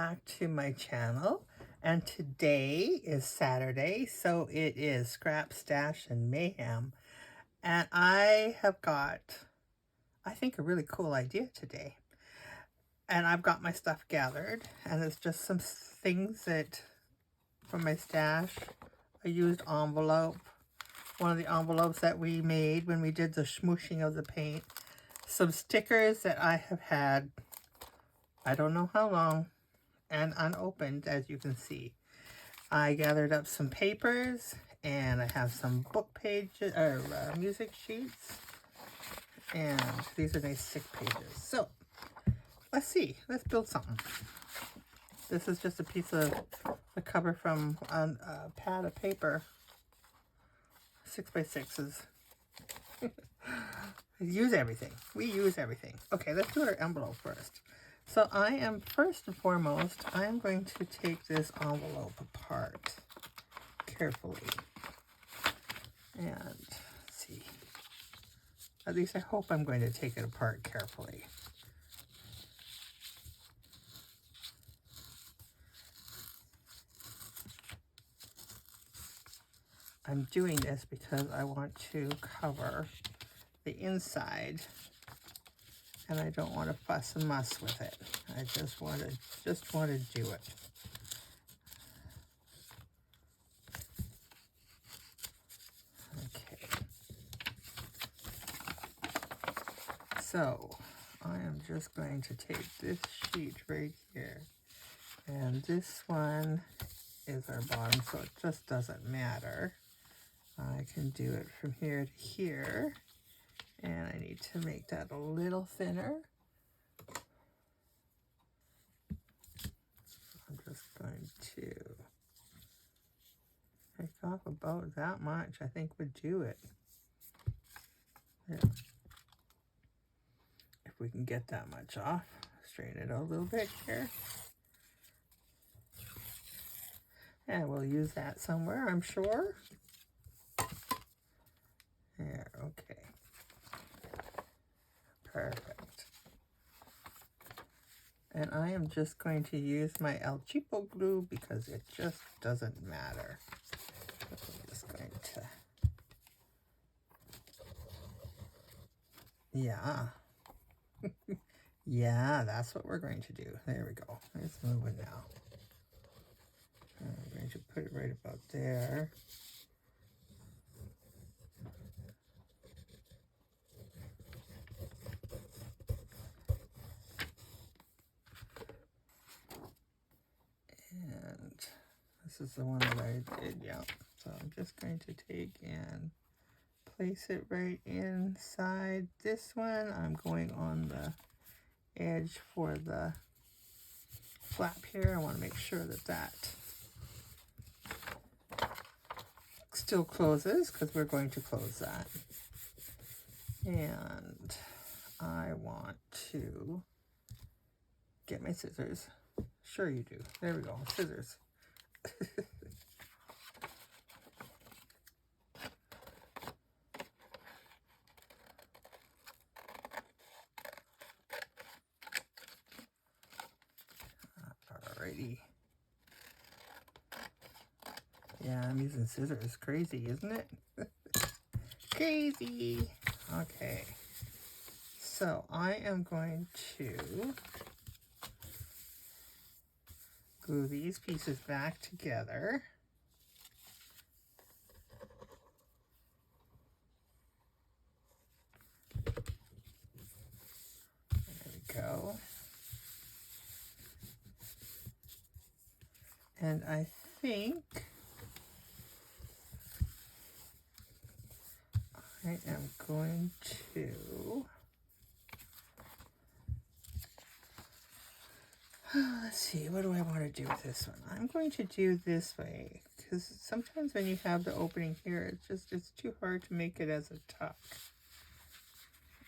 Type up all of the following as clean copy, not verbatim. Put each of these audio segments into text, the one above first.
back to my channel, and today is Saturday, so it is Scrap Stash and Mayhem, and I have got, I think, a really cool idea today. And I've got my stuff gathered, and it's just some things that from my stash. I used envelope, one of the envelopes that we made when we did the smooshing of the paint, some stickers that I have had I don't know how long, and unopened, as you can see. I gathered up some papers, and I have some book pages, or music sheets, and these are nice thick pages. So, let's see. Let's build something. This is just a piece of the cover from a pad of paper. 6x6s. Use everything. We use everything. Okay, let's do our envelope first. So I am, first and foremost, I am going to take this envelope apart carefully. And let's see. At least I hope I'm going to take it apart carefully. I'm doing this because I want to cover the inside, and I don't want to fuss and muss with it. I just want to do it. Okay. So I am just going to take this sheet right here, and this one is our bottom, so it just doesn't matter. I can do it from here to here, and I need to make that a little thinner. I'm just going to take off about that much. I think would do it. There. If we can get that much off, straighten it out a little bit here. And we'll use that somewhere, I'm sure. There, okay. Perfect. And I am just going to use my El Cheapo glue because it just doesn't matter. I'm just going to... Yeah. Yeah, that's what we're going to do. There we go. It's moving now. I'm going to put it right about there. And this is the one that I did, yeah. So I'm just going to take and place it right inside this one. I'm going on the edge for the flap here. I want to make sure that that still closes, because we're going to close that. And I want to get my scissors. Sure you do. There we go. Scissors. Alrighty. Yeah, I'm using scissors. Crazy, isn't it? Crazy. Okay. So I am going to glue these pieces back together. There we go. And I think I am going to, let's see, what do I want to do with this one? I'm going to do this way, because sometimes when you have the opening here, it's too hard to make it as a tuck.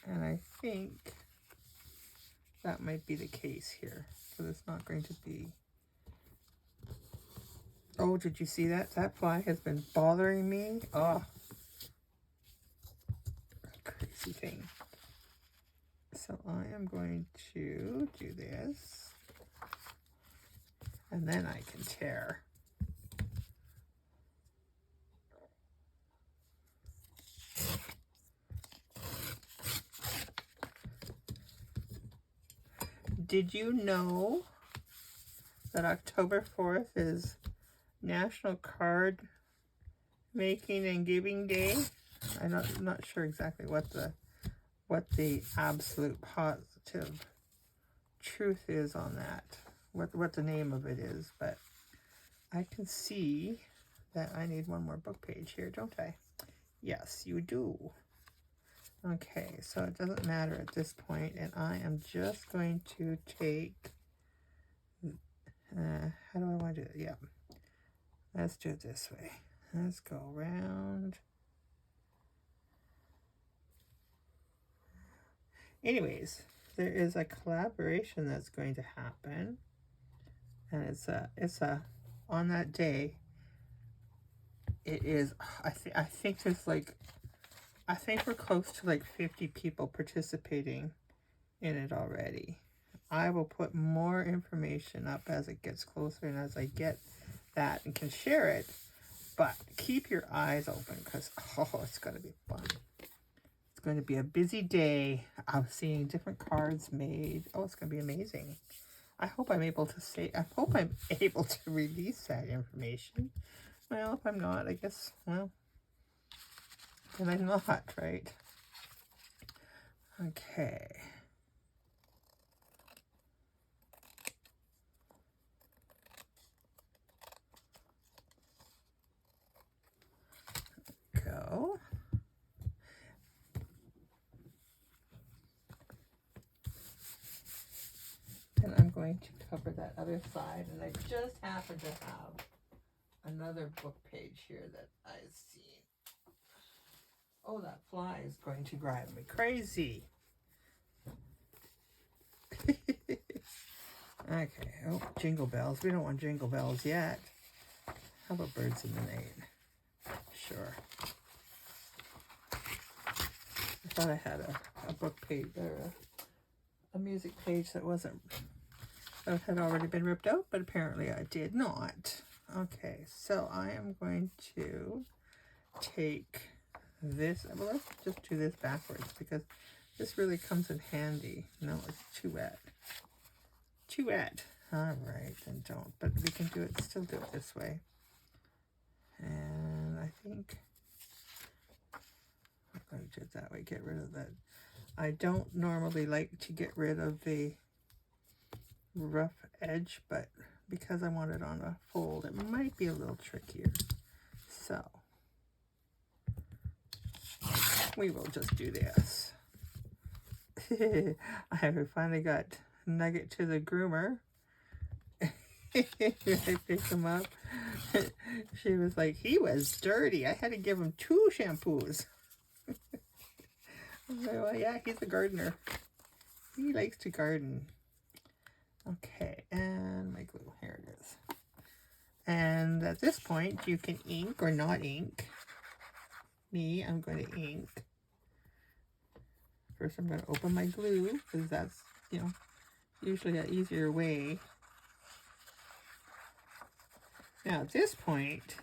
And I think that might be the case here, because it's not going to be. Oh, did you see that? That fly has been bothering me. Oh, crazy thing. So I am going to do this. and then I can tear. Did you know that October 4th is National Card Making and Giving Day? I'm not sure exactly what the absolute positive truth is on that, what the name of it is, but I can see that I need one more book page here, don't I? Yes, you do. Okay, so it doesn't matter at this point, and I am just going to take, how do I want to do it? Yeah, let's do it this way. Let's go around. Anyways, there is a collaboration that's going to happen, and it's a on that day. It is, I think there's like, I think we're close to like 50 people participating in it already. I will put more information up as it gets closer and as I get that and can share it. But keep your eyes open because, oh, it's going to be fun. It's going to be a busy day of seeing different cards made. Oh, it's going to be amazing. I hope I'm able to release that information. Well, if I'm not, I guess, well, then I'm not, right? Okay. Go. And I'm going to cover that other side, and I just happen to have another book page here that I've seen. Oh, that fly is going to drive me crazy. Okay, oh, jingle bells. We don't want jingle bells yet. How about birds in the night? Sure. I thought I had a book page, or a music page that had already been ripped out, but apparently I did not. Okay, so I am going to take this. Well, let's just do this backwards because this really comes in handy. No, it's too wet. Too wet. All right, then don't. But we can still do it this way. And I think I'm going to do it that way. Get rid of that. I don't normally like to get rid of the rough edge, but because I want it on a fold, it might be a little trickier. So we will just do this. I finally got Nugget to the groomer. I picked him up. She was like, he was dirty. I had to give him 2 shampoos. I was like, well, yeah, he's a gardener. He likes to garden. Okay, and my glue. Here it is. And at this point, you can ink or not ink. Me, I'm going to ink. First, I'm going to open my glue because that's, usually an easier way. Now, at this point,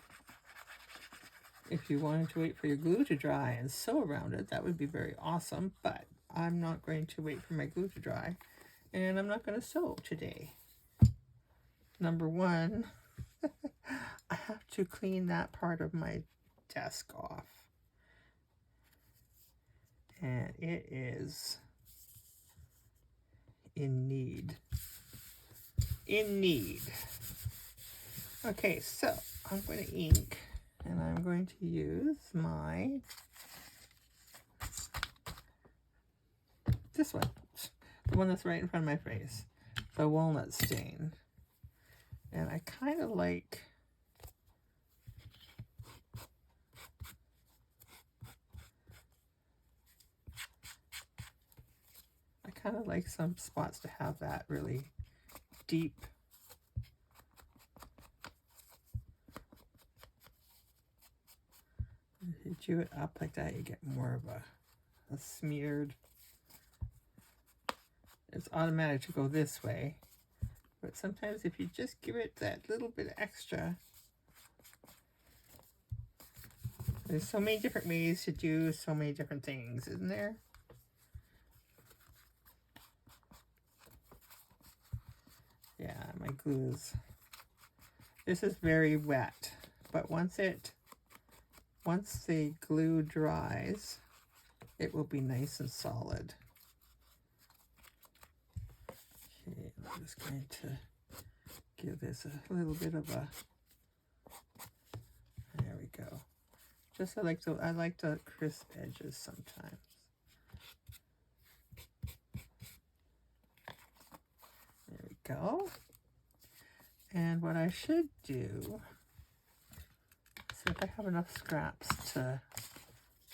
if you wanted to wait for your glue to dry and sew around it, that would be very awesome, but I'm not going to wait for my glue to dry, and I'm not going to sew today. Number one, I have to clean that part of my desk off. And it is in need. Okay, so I'm going to ink, and I'm going to use this one, the one that's right in front of my face, the walnut stain. And I kind of like some spots to have that really deep. If you do it up like that, you get more of a smeared. It's automatic to go this way, but But sometimes if you just give it that little bit extra, there's so many different ways to do so many different things, isn't there? Yeah, my glue's, this is very wet, but once the glue dries, it will be nice and solid. Okay, I'm just going to give this a little bit of a, there we go. Just I like the crisp edges sometimes. There we go. And what I should do, see if I have enough scraps to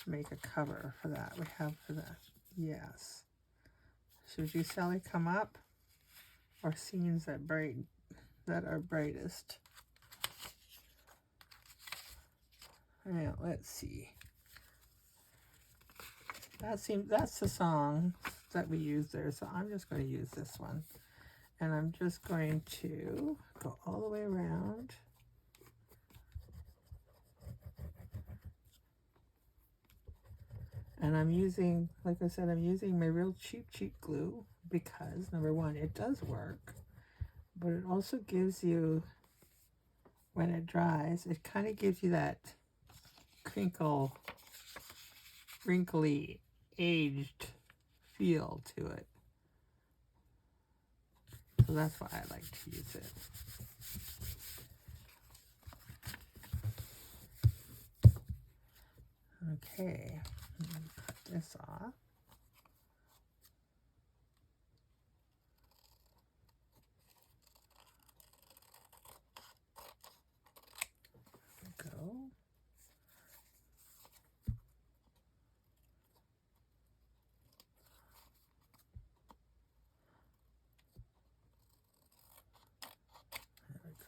make a cover for that. We have for that. Yes. Should you, Sally, come up? Or scenes that are brightest? Now let's see. That's the song that we use there. So I'm just going to use this one, and I'm just going to go all the way around. And I'm using, like I said, I'm using my real cheap glue because, number one, it does work, but it also gives you, when it dries, it kind of gives you that wrinkly, aged feel to it. So that's why I like to use it. Okay, I'm going to cut this off. There we go.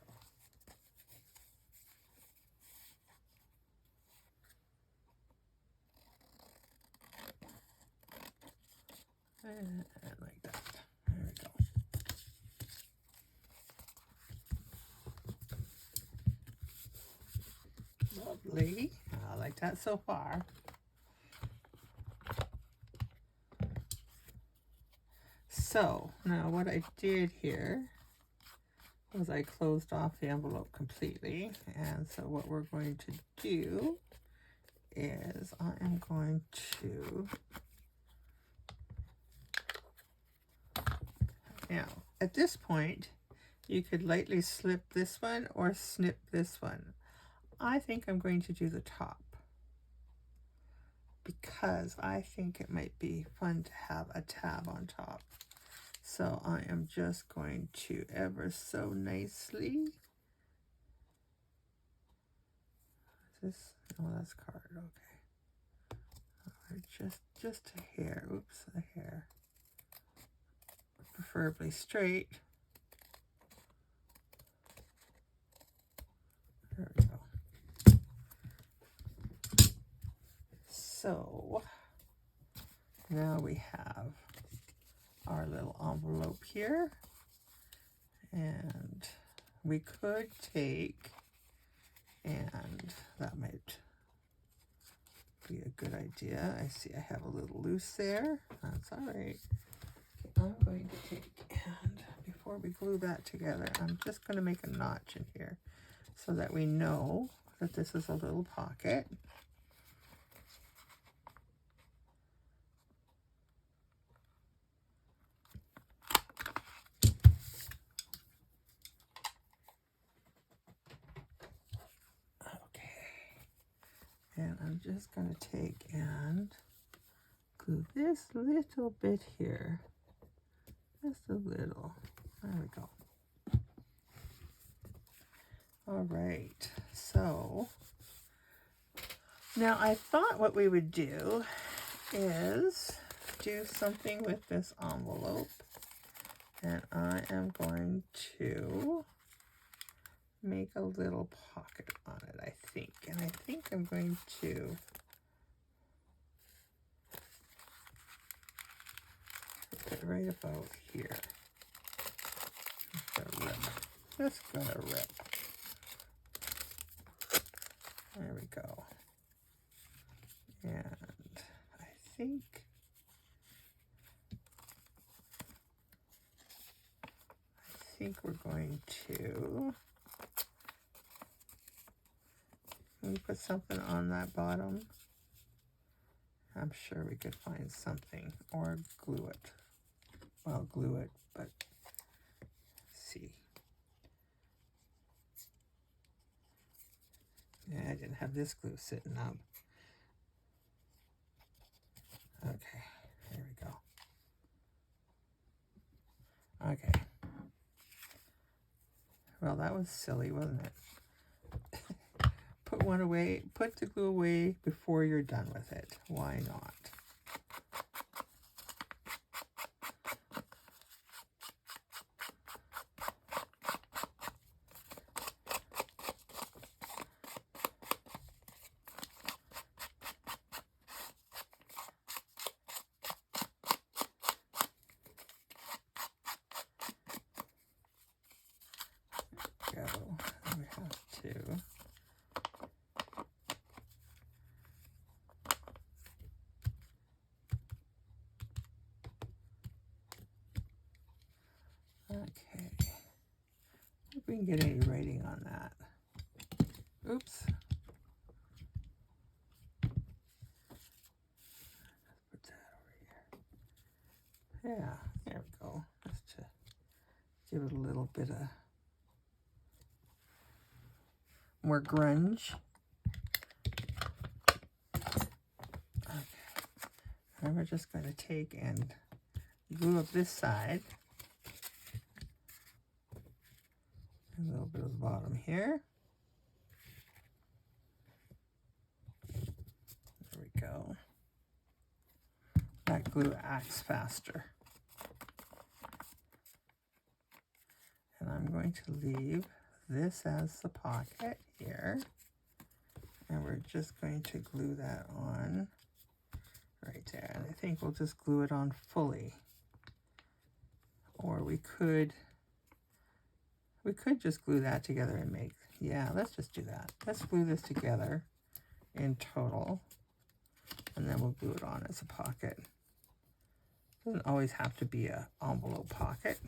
And like that. There we go. Lovely. I like that so far. So now what I did here was I closed off the envelope completely. And so what we're going to do is I am going to, now at this point you could lightly slip this one or snip this one. I think I'm going to do the top because I think it might be fun to have a tab on top. So I am just going to ever so nicely. Is this? Oh, that's card. Okay. Just a hair. Oops, a hair. Preferably straight. There we go. So now we have our little envelope here, and we could take, and that might be a good idea. I see I have a little loose there. That's all right. I'm going to take, and before we glue that together, I'm just going to make a notch in here so that we know that this is a little pocket. And I'm just going to take and glue this little bit here. Just a little. There we go. All right. So now I thought what we would do is do something with this envelope. And I am going to make a little pocket on it, I think. And I think I'm going to put it right about here. gonna rip. Just gonna rip. There we go. And I think we're going to, can we put something on that bottom? I'm sure we could find something, or glue it. Well, glue it, but see. Yeah, I didn't have this glue sitting up. Okay, here we go. Okay. Well, that was silly, wasn't it? Put one away, put the glue away before you're done with it. Why not? Go. We have to. Okay. Hope we can get any writing on that. Oops. Put that over here. Yeah, there we go. Just to give it a little bit of more grunge. Okay. And we're just going to take and glue up this side. A little bit of the bottom here. There we go. That glue acts faster. And I'm going to leave this as the pocket here. And we're just going to glue that on right there. And I think we'll just glue it on fully. Or we could just glue that together and make, yeah, let's just do that. Let's glue this together in total. And then we'll glue it on as a pocket. Doesn't always have to be an envelope pocket.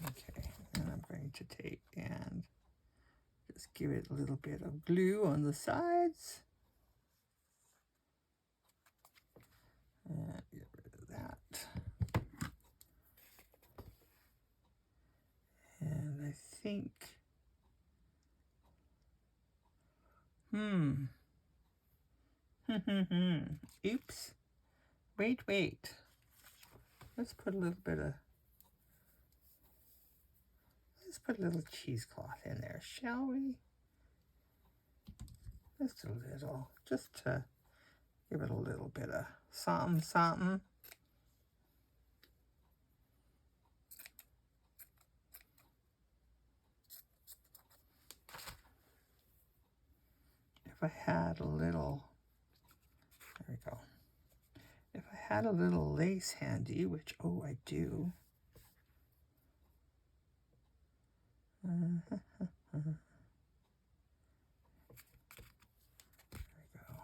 Okay, and I'm going to take and just give it a little bit of glue on the sides. And get rid of that. And I think, oops. Wait. Let's put a little cheesecloth in there, shall we? Just a little, just to give it a little bit of something. If I had a little, there we go. If I had a little lace handy, which, oh, I do. There we go.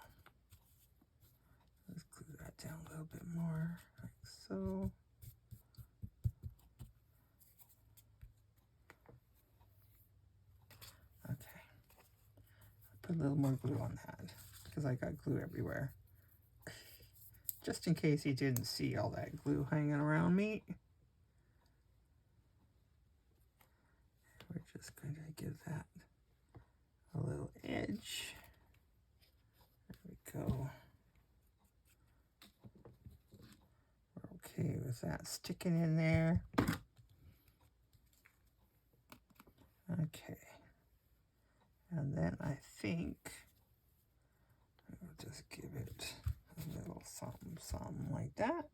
Let's glue that down a little bit more, like so. Okay. Put a little more glue on that because I got glue everywhere. Just in case you didn't see all that glue hanging around me. We're just going to give that a little edge. There we go. We're okay with that sticking in there. Okay. And then I think we'll just give it a little something like that.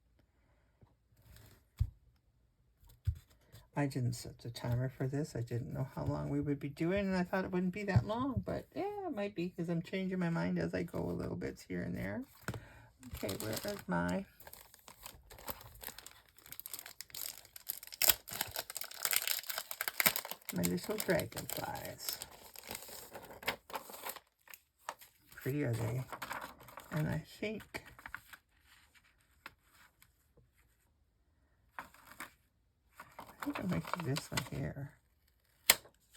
I didn't set the timer for this. I didn't know how long we would be doing, and I thought it wouldn't be that long, but yeah, it might be because I'm changing my mind as I go a little bits here and there. Okay, where is my My little dragonflies. Pretty are they? And I think I might do this one here.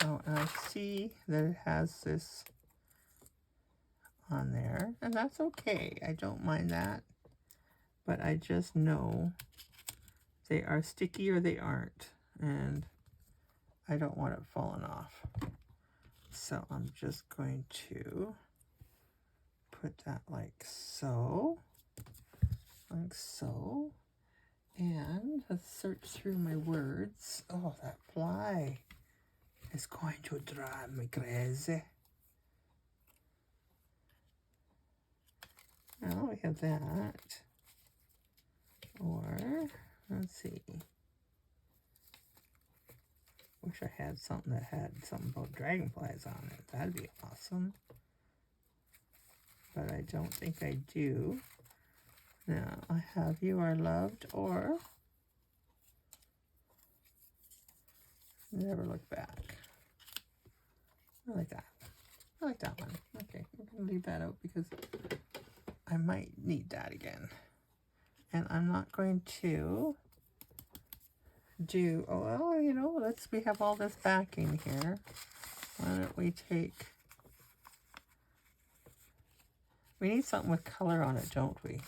Oh, and I see that it has this on there, and that's okay. I don't mind that, but I just know they are sticky or they aren't, and I don't want it falling off. So I'm just going to put that like so, and let's search through my words. Oh, that fly is going to drive me crazy. Now we have that. Or, let's see. Wish I had something that had something about dragonflies on it. That'd be awesome. But I don't think I do. Now, I have You Are Loved or Never Look Back. I like that. I like that one. Okay, we're going to leave that out because I might need that again. And I'm not going to do, oh, well, you know, we have all this backing here. Why don't we take, we need something with color on it, don't we?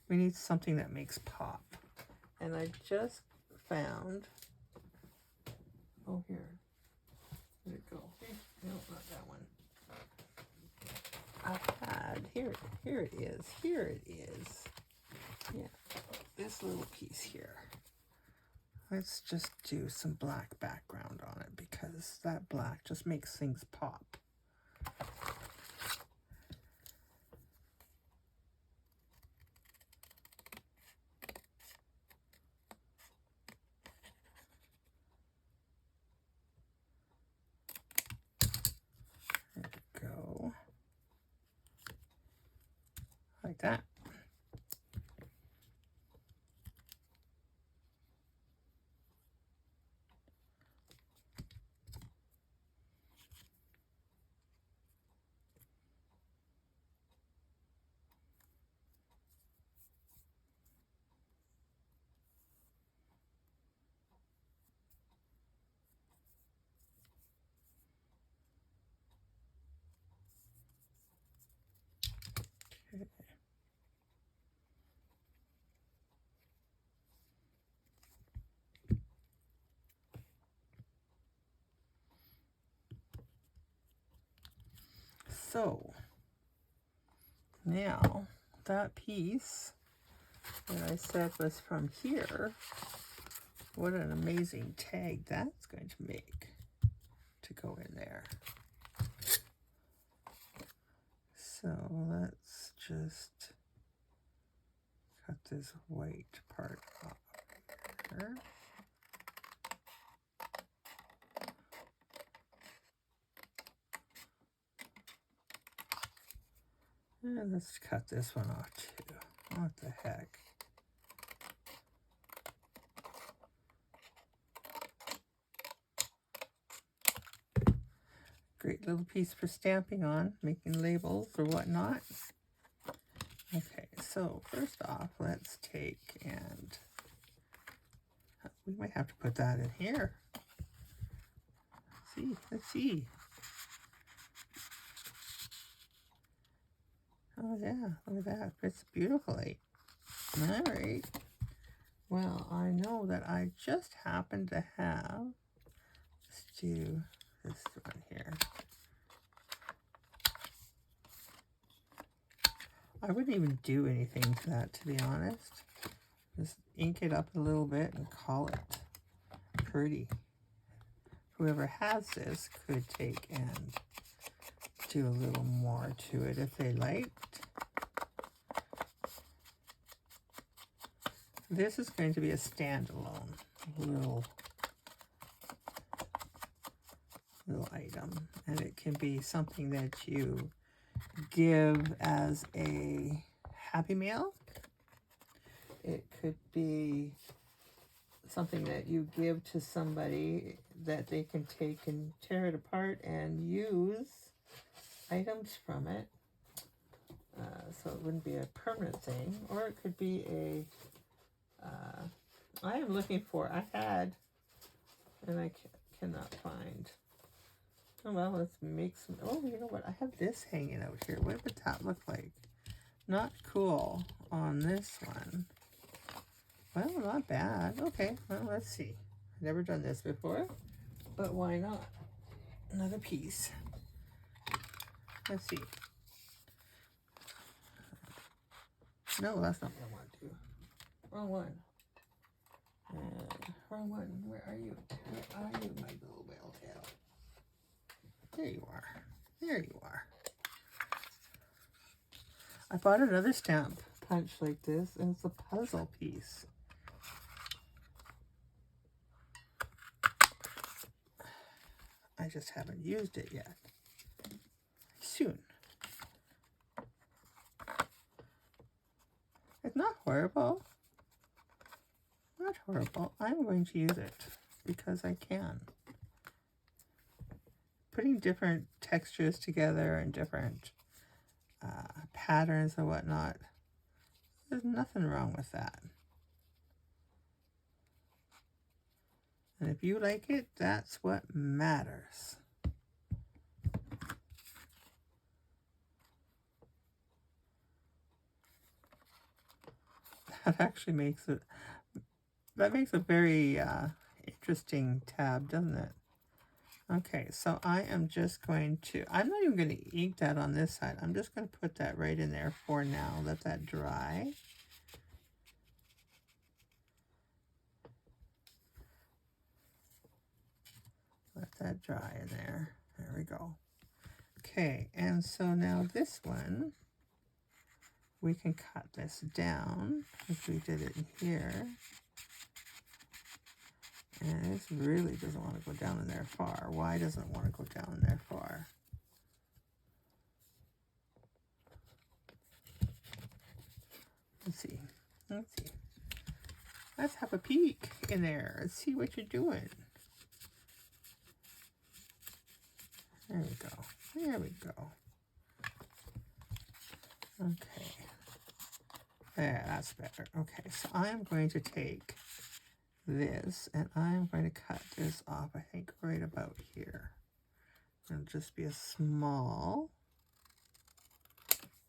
We need something that makes pop. And I just found, oh, here. Where'd it go? No, not that one. I had, here it is. Here it is. Yeah, this little piece here. Let's just do some black background on it because that black just makes things pop. There we go. Like that. Okay. So now that piece that I said was from here, what an amazing tag that's going to make to go in there. So let's just cut this white part off here. And let's cut this one off too. What the heck? Great little piece for stamping on, making labels or whatnot. Okay, so first off, let's take and we might have to put that in here. Let's see. Oh yeah, look at that, fits beautifully. All right. Well, I know that I just happen to have, let's do this one here. I wouldn't even do anything to that, to be honest. Just ink it up a little bit and call it pretty. Whoever has this could take and do a little more to it if they liked. This is going to be a standalone little item, and it can be something that you give as a Happy Meal. It could be something that you give to somebody that they can take and tear it apart and use items from it. So it wouldn't be a permanent thing, or it could be a, I am looking for, I had, and I cannot find. Oh, well, let's make some, oh, you know what, I have this hanging out here. What would that look like? Not cool on this one. Well, not bad. Okay, well, let's see. I've never done this before, but why not? Another piece. Let's see. No, that's not what I want to do. Wrong one. Wrong one. Where are you? Where are you, my little whale tail? There you are. There you are. I bought another stamp punch like this, and it's a puzzle piece. I just haven't used it yet. Soon. It's not horrible. Not horrible. I'm going to use it because I can. Putting different textures together and different patterns and whatnot, there's nothing wrong with that. And if you like it, that's what matters. That actually makes it, that makes a very interesting tab, doesn't it? Okay, so I am just going to, I'm not even going to ink that on this side. I'm just going to put that right in there for now. Let that dry. Let that dry in there. There we go. Okay, and so now this one, we can cut this down if we did it in here. And this really doesn't want to go down in there far. Why doesn't it want to go down in there far? Let's see. Let's see. Let's have a peek in there. Let's see what you're doing. There we go. There we go. Okay. There, that's better. Okay, so I'm going to take this and I'm going to cut this off, I think, right about here. It'll just be a small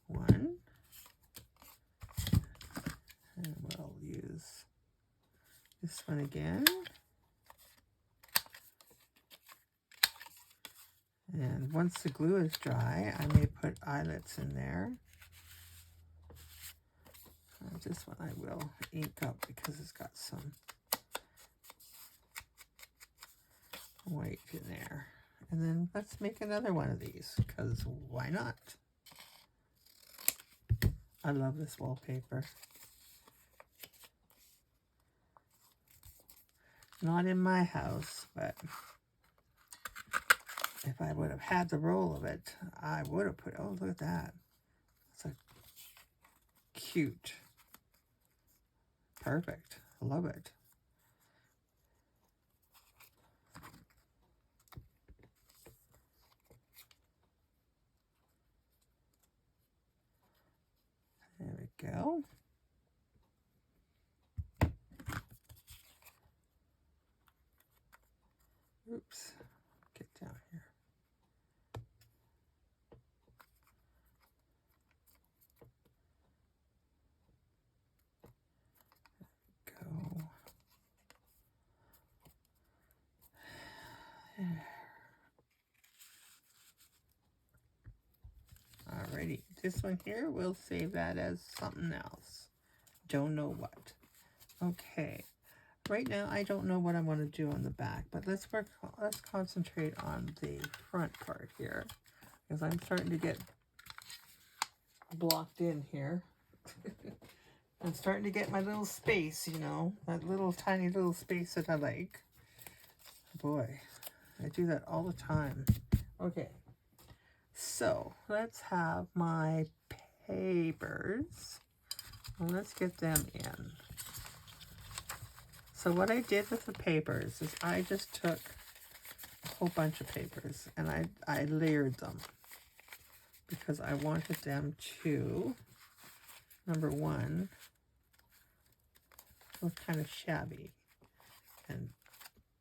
one. And we'll use this one again. And once the glue is dry, I may put eyelets in there. This one I will ink up because it's got some white in there. And then let's make another one of these, because why not? I love this wallpaper. Not in my house, but if I would have had the roll of it, I would have put, oh, look at that. It's a cute. Perfect. I love it. There we go. Oops. Get down here. Alrighty, this one here, we'll save that as something else. Don't know what. Okay, right now I don't know what I want to do on the back, but let's concentrate on the front part here, because I'm starting to get blocked in here. I'm starting to get my little space, you know, that little tiny little space that I like. Boy, I do that all the time. Okay, so let's have my papers. Well, let's get them in. So what I did with the papers is I just took whole bunch of papers, and I layered them because I wanted them to, number one, look kind of shabby and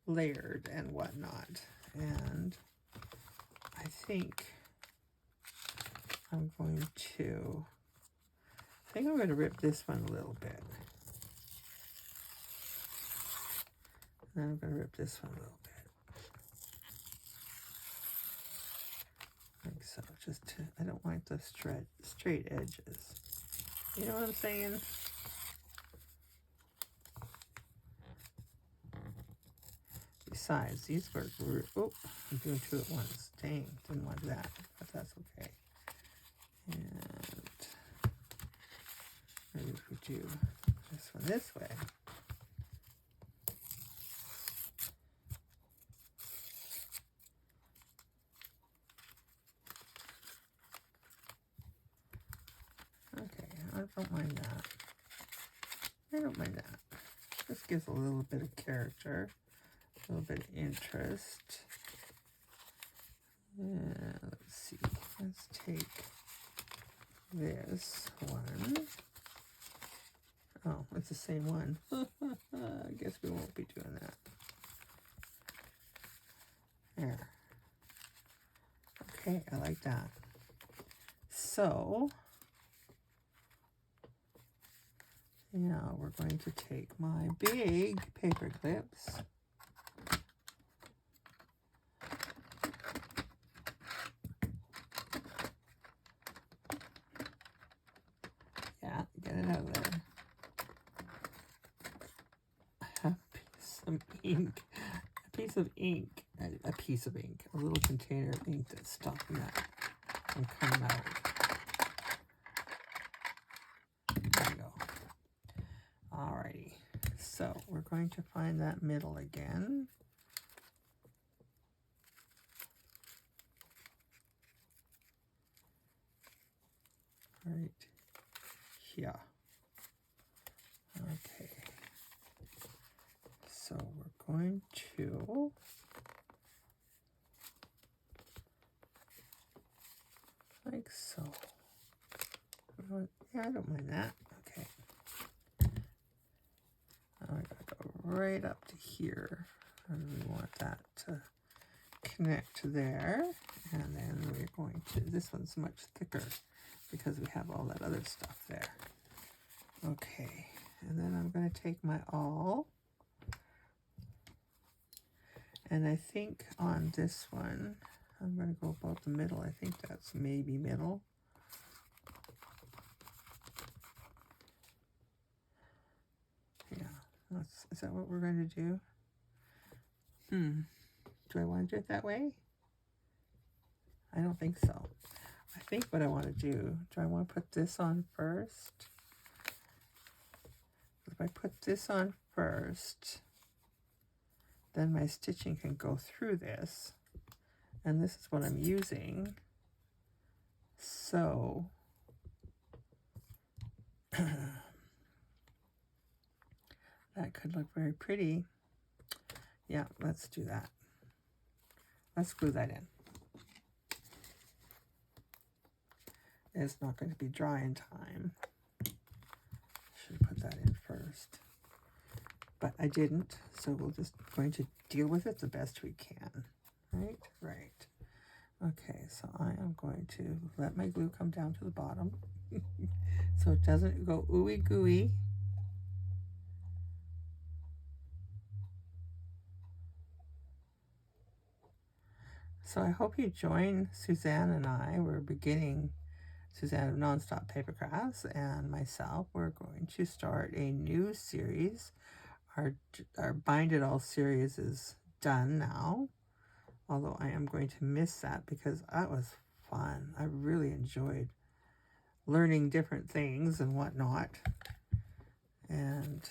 layered and whatnot. And I think I'm going to rip this one a little bit. And then I'm going to rip this one a little bit. Like so, just to, I don't want the straight edges. You know what I'm saying? Besides, these were, oh, I'm doing two at once. Dang, didn't want that, but that's okay. And maybe if we do this one this way. Okay, I don't mind that. I don't mind that. This gives a little bit of character, a little bit of interest. Yeah, let's see. Let's take this one. Oh, it's the same one. I guess we won't be doing that. There. Okay, I like that. So, now we're going to take my big paper clips. Yeah, get it out of there. A piece of ink. A piece of ink. A piece of ink. A little container of ink that's stopping that from coming out. There we go. Alrighty. So we're going to find that middle again. Right here. Okay. So we're going to like so. Yeah, I don't mind that. Okay. Now I gotta go right up to here, and we want that to connect to there. And then we're going to, this one's much thicker because we have all that other stuff there. Okay, and then I'm going to take my awl, and I think on this one, I'm going to go about the middle. I think that's maybe middle. Yeah, is that what we're going to do? Do I want to do it that way? I don't think so. I think what I want to do I want to put this on first? If I put this on first, then my stitching can go through this. And this is what I'm using. So, that could look very pretty. Yeah, let's do that. Let's glue that in. It's not going to be dry in time. Should put that in first. But I didn't, so we're just going to deal with it the best we can. Right? Right. Okay, so I am going to let my glue come down to the bottom so it doesn't go ooey gooey. So I hope you join Suzanne and I. We're beginning, Suzanne of Nonstop Paper Crafts and myself. We're going to start a new series. Our Bind It All series is done now. Although I am going to miss that because that was fun. I really enjoyed learning different things and whatnot. And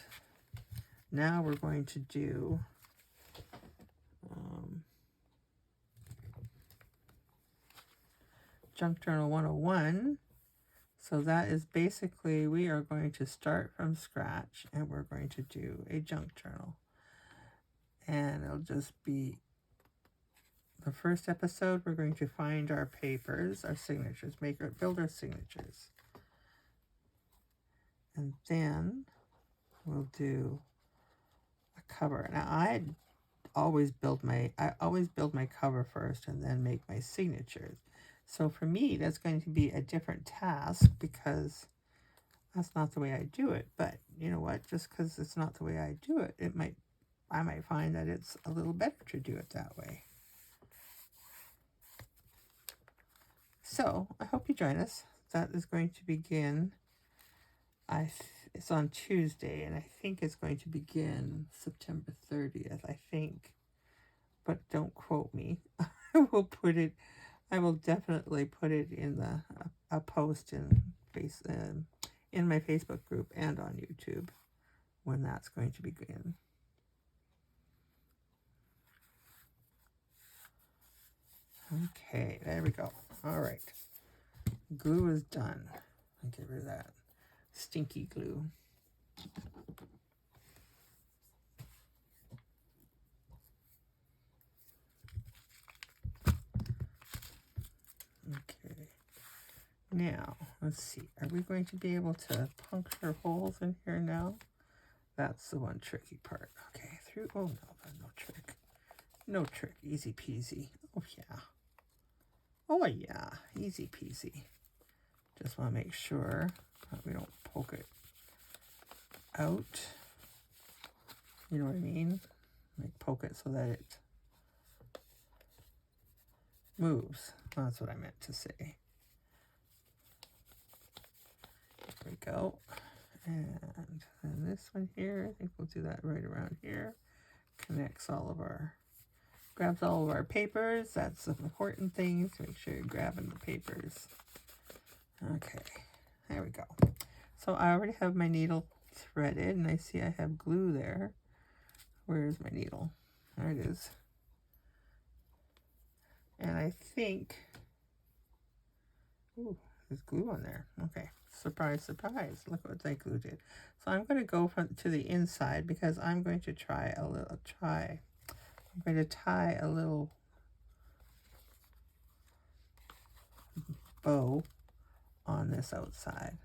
now we're going to do Junk Journal 101. So that is basically, we are going to start from scratch and we're going to do a junk journal. And it'll just be the first episode, we're going to find our papers, our signatures, build our signatures. And then we'll do a cover. Now I always build my cover first and then make my signatures. So for me, that's going to be a different task because that's not the way I do it. But you know what? Just because it's not the way I do it, I might find that it's a little better to do it that way. So I hope you join us. That is going to begin. It's on Tuesday, and I think it's going to begin September 30th. I think, but don't quote me. I will definitely put it in a post in my Facebook group and on YouTube when that's going to begin. Okay, there we go. All right, glue is done. I'll get rid of that stinky glue. Okay, now let's see. Are we going to be able to puncture holes in here now? That's the one tricky part. Okay, oh no trick. No trick, easy peasy. Oh yeah, easy peasy. Just want to make sure that we don't poke it out. You know what I mean? Like poke it so that it moves. That's what I meant to say. There we go. And then this one here, I think we'll do that right around here. Grabs all of our papers. That's the important thing, to make sure you're grabbing the papers. Okay, there we go. So I already have my needle threaded, and I see I have glue there. Where's my needle? There it is. And I think, ooh, there's glue on there. Okay, surprise, surprise. Look what that glue did. So I'm going to go to the inside because I'm going to tie a little bow on this outside.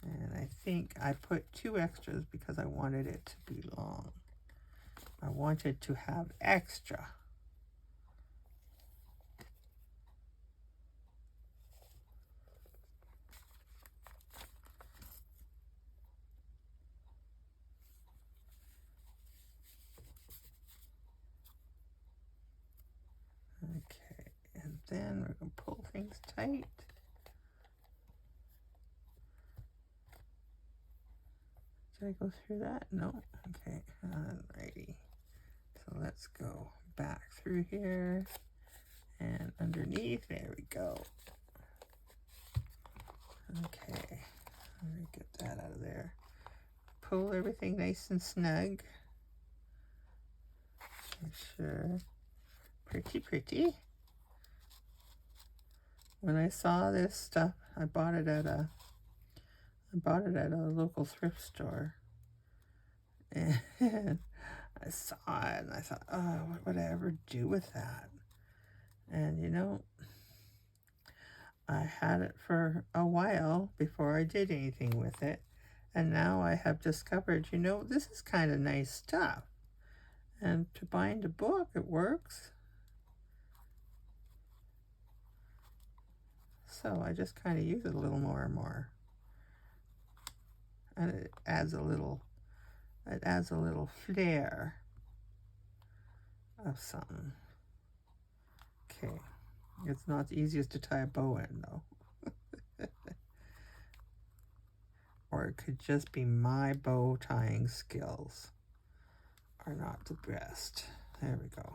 And I think I put 2 extras because I wanted it to be long. I wanted to have extra. Okay, and then we're going to pull things tight. Did I go through that? No. Okay, alrighty. So let's go back through here and underneath. There we go. Okay, let me get that out of there. Pull everything nice and snug. Make sure. Pretty. When I saw this stuff, I bought it at a local thrift store, and I saw it and I thought, oh, what would I ever do with that? And you know, I had it for a while before I did anything with it, and now I have discovered, you know, this is kind of nice stuff, and to bind a book, it works. So I just kind of use it a little more and more. And it adds a little flair of something. Okay. It's not the easiest to tie a bow in though. Or it could just be my bow tying skills are not the best. There we go.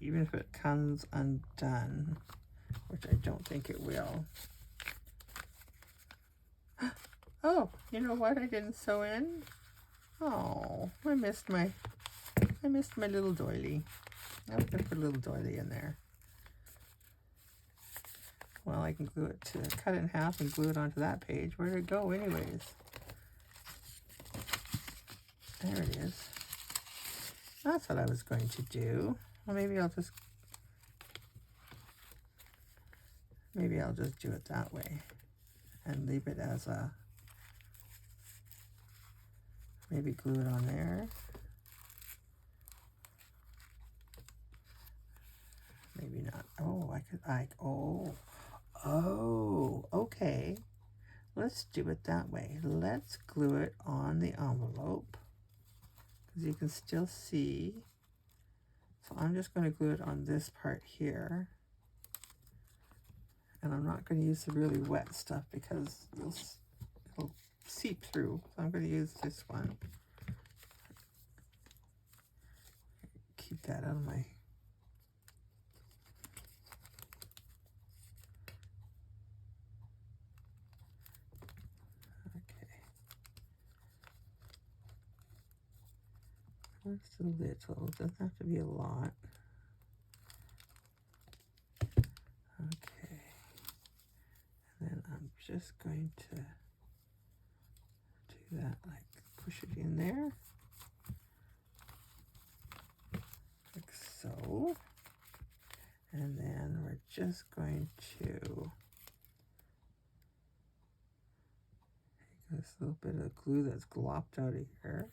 Even if it comes undone, which I don't think it will. Oh, you know what I didn't sew in? Oh, I missed my little doily. I was gonna put a little doily in there. Well, I can cut it in half and glue it onto that page. Where did it go anyways? There it is. That's what I was going to do. Well, maybe I'll just do it that way and leave it as a, maybe glue it on there. Maybe not. Oh, oh, okay. Let's do it that way. Let's glue it on the envelope because you can still see. So I'm just going to glue it on this part here. And I'm not going to use the really wet stuff because it'll seep through. So I'm going to use this one. Keep that out of my... Just a little, doesn't have to be a lot. Okay, and then I'm just going to do that, like push it in there, like so. And then we're just going to take this little bit of glue that's glopped out of here.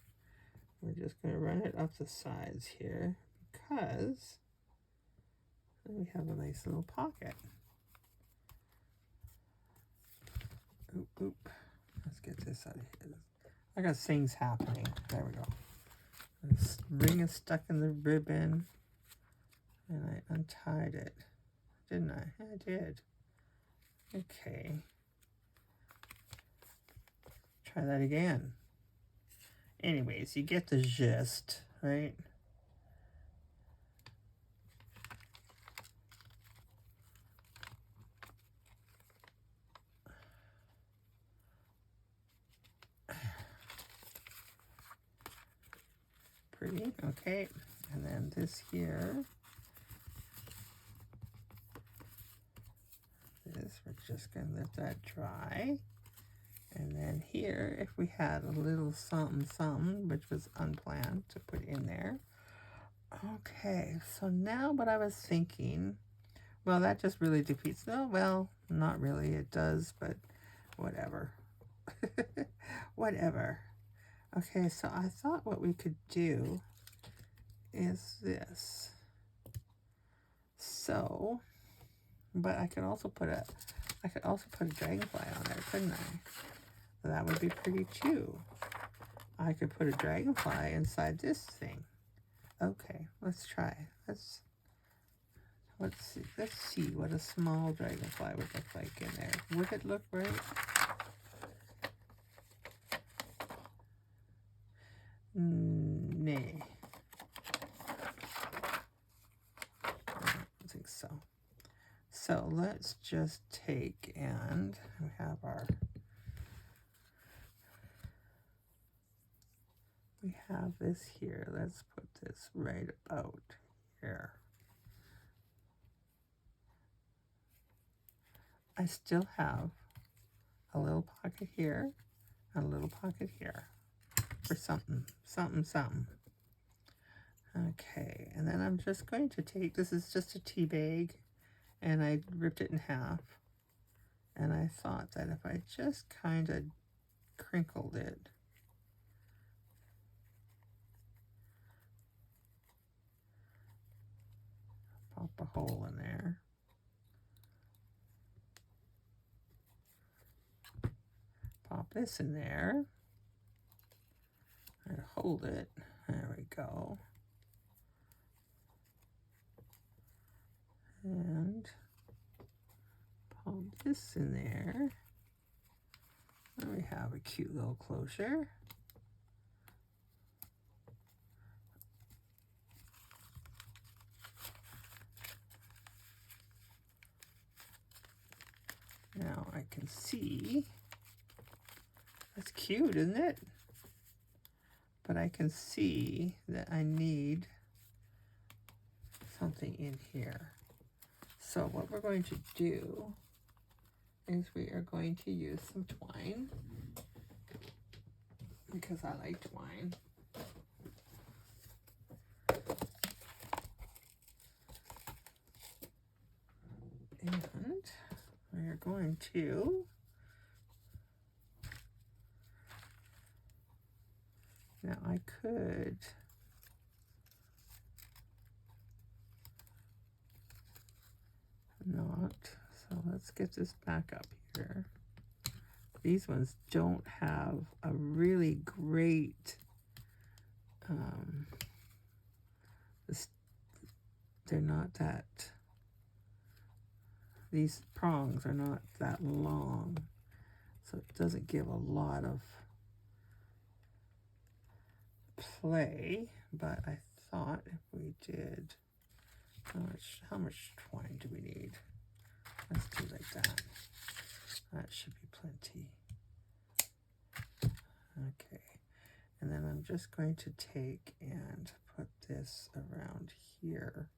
We're just going to run it up the sides here because then we have a nice little pocket. Oop, oop. Let's get this out of here. I got things happening. There we go. This ring is stuck in the ribbon and I untied it. Didn't I? Yeah, I did. Okay. Try that again. Anyways, you get the gist, right? Pretty, okay. And then this here, we're just gonna let that dry. And then here, if we had a little something, which was unplanned, to put in there. Okay, so now what I was thinking, well, that just really defeats, no, well, not really, it does, but whatever. Whatever. Okay, so I thought what we could do is this. So, but I could also put a dragonfly on there, couldn't I? That would be pretty too. I could put a dragonfly inside this thing. Okay, let's try. Let's see what a small dragonfly would look like in there. Would it look right? Nay. I don't think so. So let's just take, and we have our, we have this here. Let's put this right about here. I still have a little pocket here, and a little pocket here for something. Okay, and then I'm just going to take, this is just a tea bag, and I ripped it in half. And I thought that if I just kind of crinkled it, pop a hole in there. Pop this in there. And hold it. There we go. And pop this in there. And we have a cute little closure. Now I can see, that's cute, isn't it? But I can see that I need something in here. So what we're going to do is we are going to use some twine, because I like twine. going to now I could not, so let's get this back up here. These ones don't have a really great they're not that, these prongs are not that long, so it doesn't give a lot of play. But I thought if we did, how much twine do we need? Let's do like that. That should be plenty. Okay, and then I'm just going to take and put this around here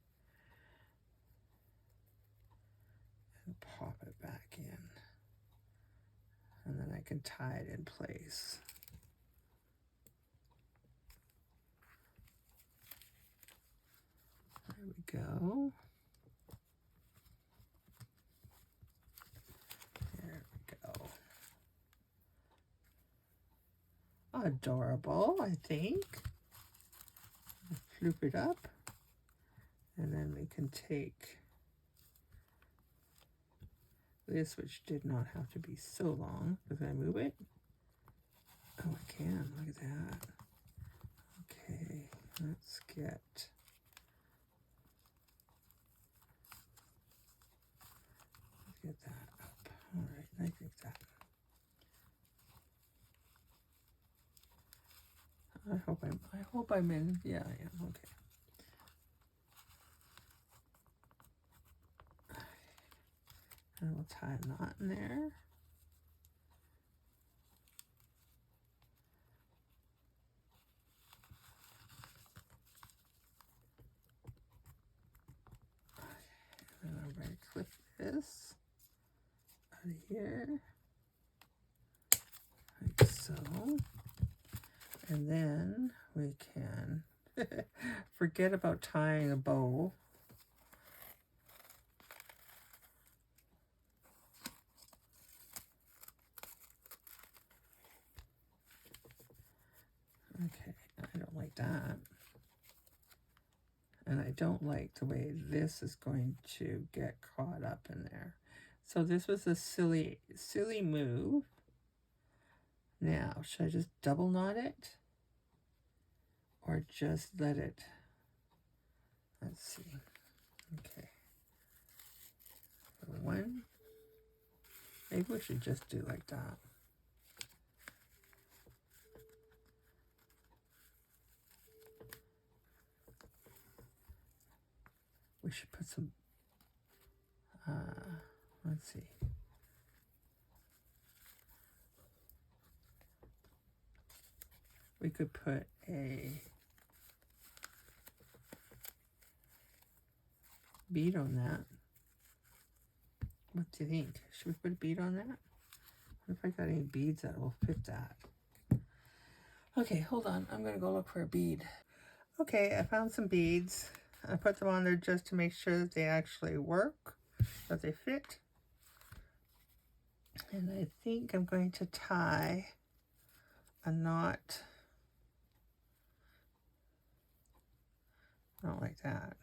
and pop it back in, and then I can tie it in place. There we go. There we go. Adorable, I think. Floop it up, and then we can take this, which did not have to be so long. Can I move it? Oh, I can. Look at that. Okay, let's get that up. All right, I think that. I hope I'm in. Yeah, I am. Okay. And we'll tie a knot in there. And I'm going to clip this out of here, like so. And then we can forget about tying a bow. Okay, I don't like that. And I don't like the way this is going to get caught up in there. So this was a silly move. Now, should I just double knot it? Or just let it? Let's see. Okay. One. Maybe we should just do like that. We should put some, let's see. We could put a bead on that. What do you think? Should we put a bead on that? What if I got any beads that will fit that? Okay, hold on. I'm going to go look for a bead. Okay, I found some beads. I put them on there just to make sure that they actually work, that they fit. And I think I'm going to tie a knot. Not like that.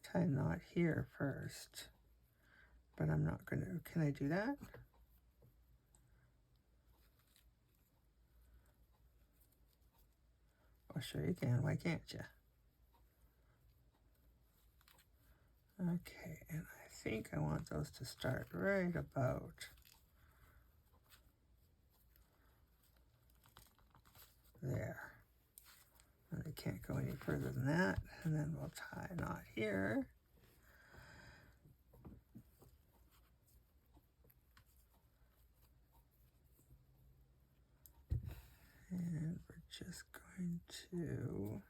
Tie a knot here first. But I'm not going to. Can I do that? Well, sure you can. Why can't you? Okay, and I think I want those to start right about there. And they can't go any further than that. And then we'll tie a knot here. And we're just going to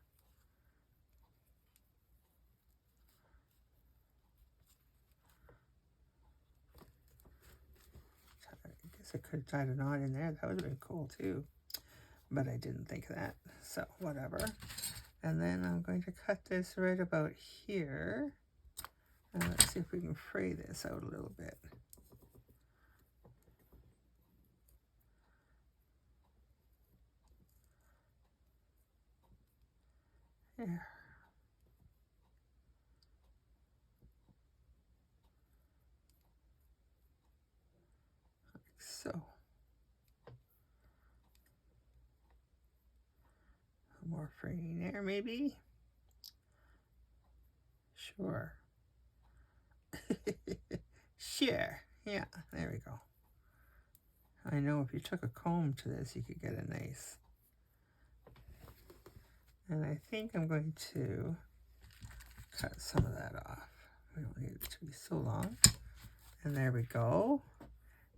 I guess I could have tied a knot in there. That would have been cool too. But I didn't think of that. So whatever. And then I'm going to cut this right about here. And let's see if we can fray this out a little bit. There. Like so. More fraying there, maybe? Sure. Sure. Yeah, there we go. I know if you took a comb to this, you could get a nice. And I think I'm going to cut some of that off. We don't need it to be so long. And there we go.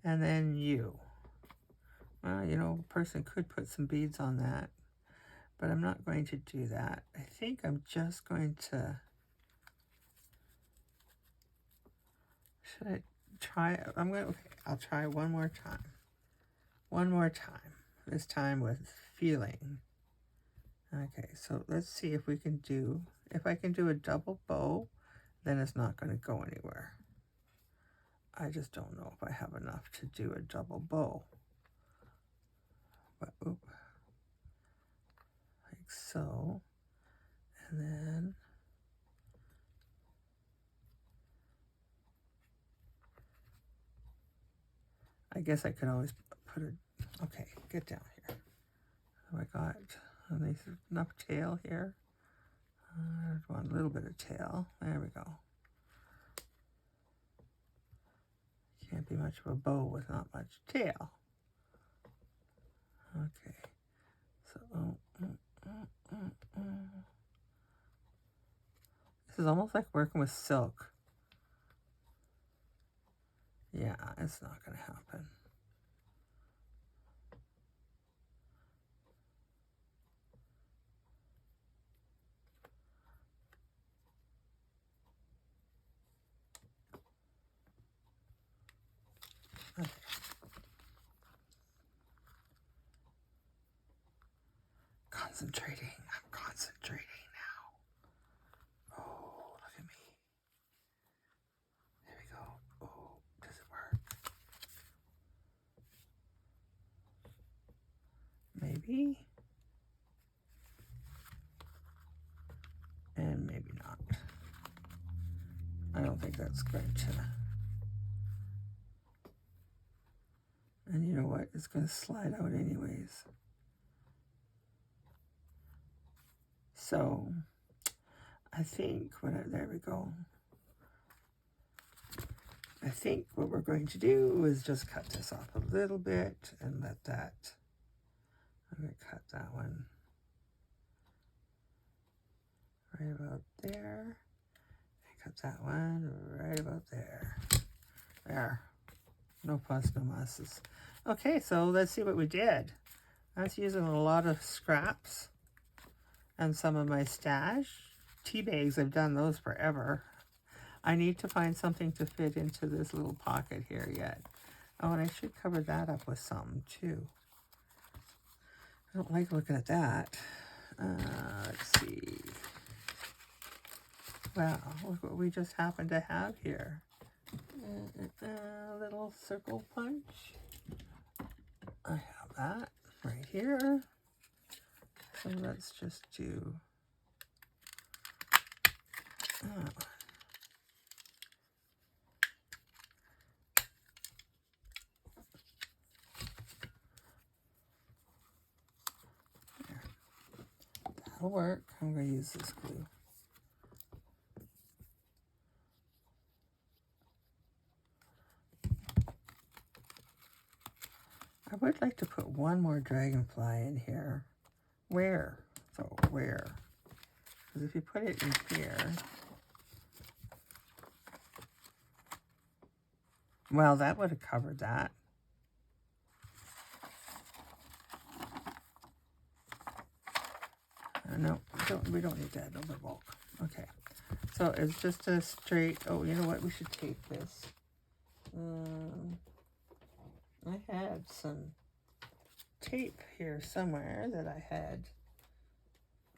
And then you. Well, you know, a person could put some beads on that, but I'm not going to do that. I think I'm just going to, should I try, okay, I'll try one more time. One more time. This time with feeling. Okay, so let's see if we can do, if I can do a double bow, then it's not going to go anywhere. I just don't know if I have enough to do a double bow. But, oop, like so. And then I guess I could always put it, okay, get down here. So I got enough tail here. I want a little bit of tail. There we go. Can't be much of a bow with not much tail. Okay. So, this is almost like working with silk. Yeah, it's not going to happen. Okay. Concentrating. I'm concentrating now. Oh, look at me. There we go. Oh, does it work? Maybe. And maybe not. I don't think that's going to. And you know what? It's going to slide out anyways. So I think there we go. I think what we're going to do is just cut this off a little bit and let that, I'm going to cut that one right about there. And cut that one right about there. There. No fuss, no musses. Okay, so let's see what we did. I was using a lot of scraps and some of my stash. Tea bags, I've done those forever. I need to find something to fit into this little pocket here yet. Oh, and I should cover that up with something too. I don't like looking at that. Let's see. Wow, look what we just happen to have here. A little circle punch. I have that right here. So let's just do that one. There. That'll work. I'm going to use this glue. I would like to put one more dragonfly in here. Where? So where? Because if you put it in here, well, that would have covered that. No, we don't need that over bulk. Okay, so it's just a straight, oh, you know what? We should tape this. I had some tape here somewhere that I had.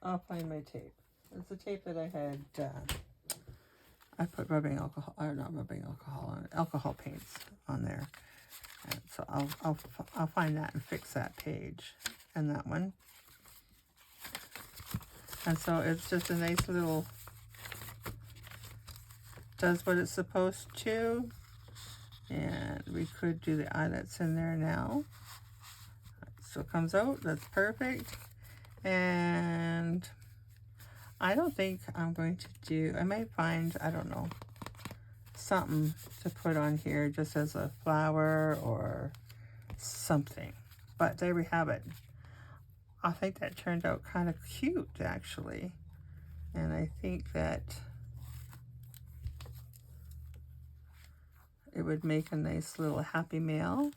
I'll find my tape. It's the tape that I had, I put rubbing alcohol, or not rubbing alcohol, alcohol paints on there. And so I'll find that and fix that page and that one. And so it's just a nice little, does what it's supposed to. And we could do the eyelets in there now. So it comes out, that's perfect. And I don't think I'm going to do, I might find, I don't know, something to put on here just as a flower or something. But there we have it. I think that turned out kind of cute, actually. And I think that it would make a nice little happy mail.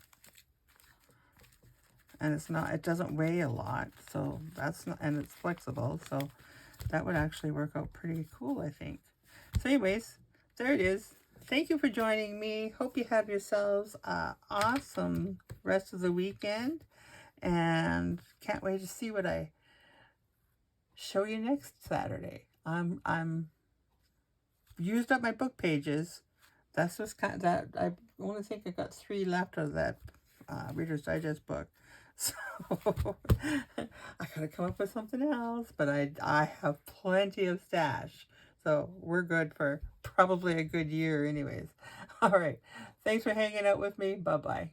And it's not, it doesn't weigh a lot, so that's not, and it's flexible, so that would actually work out pretty cool, I think. So anyways, there it is. Thank you for joining me. Hope you have yourselves an awesome rest of the weekend, and can't wait to see what I show you next Saturday. I'm used up my book pages. That's just kind of that. I only think I got 3 left of that Reader's Digest book. So I gotta come up with something else, but I have plenty of stash. So we're good for probably a good year anyways. All right. Thanks for hanging out with me. Bye-bye.